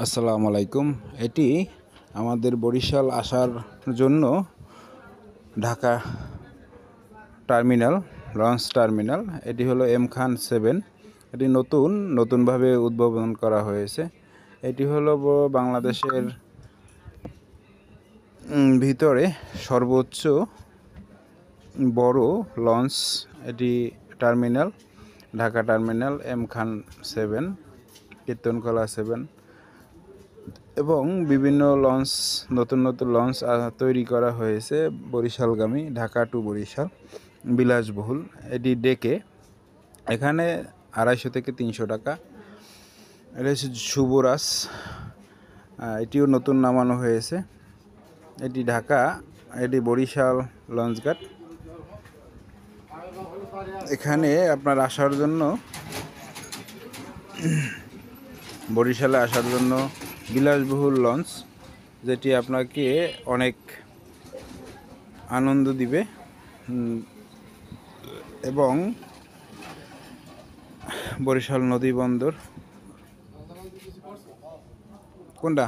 আসসালামু আলাইকুম। এটি আমাদের বরিশাল আসার জন্য ঢাকা টার্মিনাল, লঞ্চ টার্মিনাল। এটি হলো এম খান 7। এটি নতুনভাবে উদ্বোধন করা হয়েছে। এটি হলো বাংলাদেশের ভিতরে সর্বোচ্চ বড় লঞ্চ। এটি টার্মিনাল, ঢাকা টার্মিনাল এম খান 7, কীর্তনখোলা 7, এবং বিভিন্ন লঞ্চ, নতুন লঞ্চ তৈরি করা হয়েছে বরিশালগামী, ঢাকা টু বরিশাল, বিলাসবহুল। এটি ডেকে এখানে 250 থেকে 300 টাকা। এটা হচ্ছে শুভরাজ, এটিও নতুন নামানো হয়েছে। এটি ঢাকা, এটি বরিশাল লঞ্চঘাট। এখানে আপনার আসার জন্য, বরিশালে আসার জন্য বিলাসবহুল লঞ্চ, যেটি আপনাকে অনেক আনন্দ দিবে এবং বরিশাল নদী বন্দর কোনটা